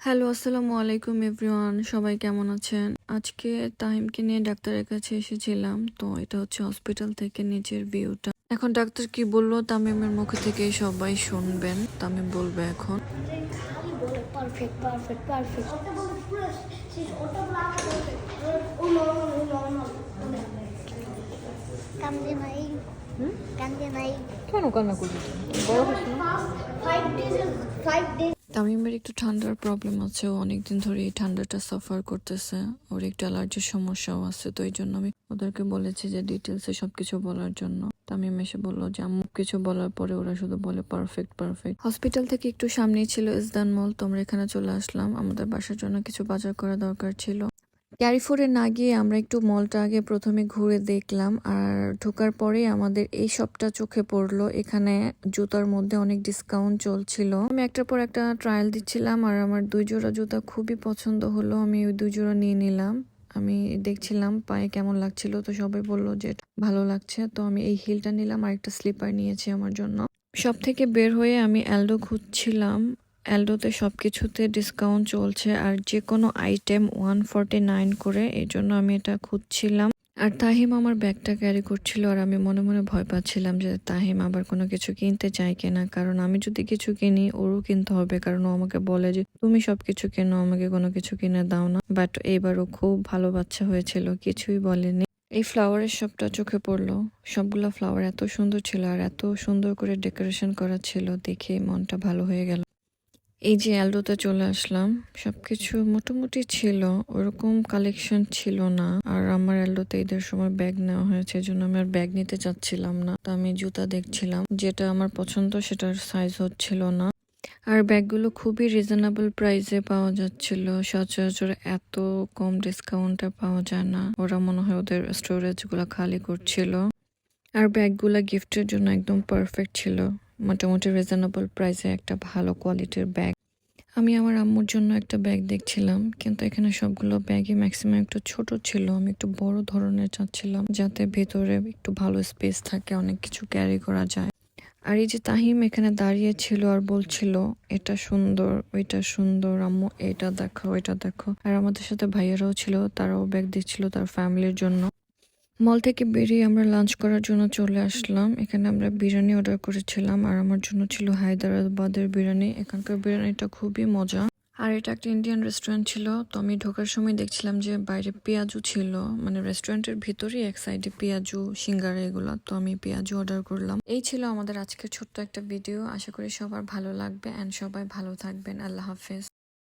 Hello, আসসালামু আলাইকুম everyone. সবাই কেমন আছেন? আজকে তাহিমকে নিয়ে ডাক্তারের কাছে এসেছিলাম। তো এটা হচ্ছে হসপিটাল থেকে নিচের ভিউটা। এখন ডাক্তার কি বললো তামিমের মুখে থেকে সবাই শুনবেন। তামিম বলবে এখন। পারফেক্ট পারফেক্ট পারফেক্ট কান্দে নাই কান্দে নাই কেন কান্না করছিস? বড় হয়েছে না? 5 days তামিমের একটু ঠান্ডার প্রবলেম আছে। ও অনেকদিন ধরে এই ঠান্ডাটা সাফার করতেছে। ওর একটু অ্যালার্জির সমস্যাও আছে। তো এই জন্য আমি ওদেরকে বলেছি যে ডিটেলসে সবকিছু বলার জন্য। তামিম এসে বললো যে আম্মু কিছু বলার পরে ওরা শুধু বলে পারফেক্ট পারফেক্ট। হসপিটাল থেকে একটু সামনেই ছিল ইসদান মল। তোমরা এখানে চলে আসলাম। আমাদের বাসার জন্য কিছু বাজার করা দরকার ছিল। ক্যারিফোরে না গিয়ে আমরা একটু মলটা আগে প্রথমে ঘুরে দেখলাম। আর ঢোকার পরে আমাদের এই সবটা চোখে পড়লো। এখানে জুতার মধ্যে অনেক ডিসকাউন্ট চলছিল। আমি একটার পর একটা ট্রায়াল দিচ্ছিলাম আর আমার 2 জোড়া জুতা খুবই পছন্দ হলো। আমি ওই 2 জোড়া নিয়ে নিলাম। আমি দেখছিলাম পায়ে কেমন লাগছিল। তো সবাই বললো যে ভালো লাগছে। তো আমি এই হিলটা নিলাম আর একটা স্লিপার নিয়েছি আমার জন্য। সব থেকে বের হয়ে আমি অ্যালডো খুঁজছিলাম। অ্যালডোতে সবকিছুতে ডিসকাউন্ট চলছে আর যে কোনো আইটেম 149 করে। এই জন্য আমি এটা খুঁজছিলাম। আর তাহিম আমার ব্যাগটা ক্যারি করছিল আর আমি মনে মনে ভয় পাচ্ছিলাম যে তাহিম আবার কোনো কিছু কিনতে চায় কিনা। কারণ আমি যদি কিছু কিনি ওরও কিনতে হবে। কারণ ও আমাকে বলে যে তুমি সবকিছু কেনো, আমাকে কোনো কিছু কিনে দাও না। বাট এবারও খুব ভালো বাচ্চা হয়েছিল, কিছুই বলেনি। এই ফ্লাওয়ারের সবটা চোখে পড়লো। সবগুলা ফ্লাওয়ার এত সুন্দর ছিল আর এত সুন্দর করে ডেকোরেশন করা ছিল, দেখে মনটা ভালো হয়ে গেল। এই যে অ্যালডোতে চলে আসলাম। সবকিছু মোটামুটি ছিল, ওরকম কালেকশন ছিল না। আর আমার অ্যালডোতে ঈদের সময় ব্যাগ নেওয়া হয়েছে, এই জন্য আমি আর ব্যাগ নিতে চাচ্ছিলাম না। তো আমি জুতা দেখছিলাম, যেটা আমার পছন্দ সেটার সাইজ হচ্ছিল না। আর ব্যাগগুলো খুবই রিজনেবল প্রাইসে পাওয়া যাচ্ছিল। সচরাচর এত কম ডিসকাউন্টে পাওয়া যায় না। ওরা মনে হয় ওদের স্টোরেজ গুলা খালি করছিল। আর ব্যাগগুলা গিফটের জন্য একদম পারফেক্ট ছিল। মোটামুটি রিজনেবল প্রাইসে একটা ভালো কোয়ালিটির ব্যাগ। আমি আমার আম্মুর জন্য একটা ব্যাগ দেখছিলাম, কিন্তু এখানে সবগুলো ব্যাগই ম্যাক্সিমাম একটু ছোট ছিল। আমি একটু বড় ধরনের চাচ্ছিলাম, যাতে ভেতরে একটু ভালো স্পেস থাকে, অনেক কিছু ক্যারি করা যায়। আর এই যে তাহিম এখানে দাঁড়িয়ে ছিল আর বলছিল এটা সুন্দর, ওইটা সুন্দর, আম্মু এটা দেখো, ওইটা দেখো। আর আমাদের সাথে ভাইয়ারাও ছিল, তারাও ব্যাগ দিচ্ছিল তার ফ্যামিলির জন্য। মল থেকে বেরিয়ে আমরা লাঞ্চ করার জন্য চলে আসলাম। এখানে আমরা বিরিয়ানি অর্ডার করেছিলাম আর আমার জন্য ছিল হায়দ্রাবাদের বিরিয়ানি। এখানকার বিরিয়ানিটা খুবই মজা। আর এটা একটা ইন্ডিয়ান রেস্টুরেন্ট ছিল। তো আমি ঢোকার সময় দেখছিলাম যে বাইরে পেঁয়াজু ছিল, মানে রেস্টুরেন্টের ভিতরেই এক সাইডে পেঁয়াজু, সিঙ্গারা এগুলা। তো আমি পেঁয়াজু অর্ডার করলাম। এই ছিল আমাদের আজকের ছোট্ট একটা ভিডিও। আশা করি সবার ভালো লাগবে অ্যান্ড সবাই ভালো থাকবেন। আল্লাহ হাফেজ।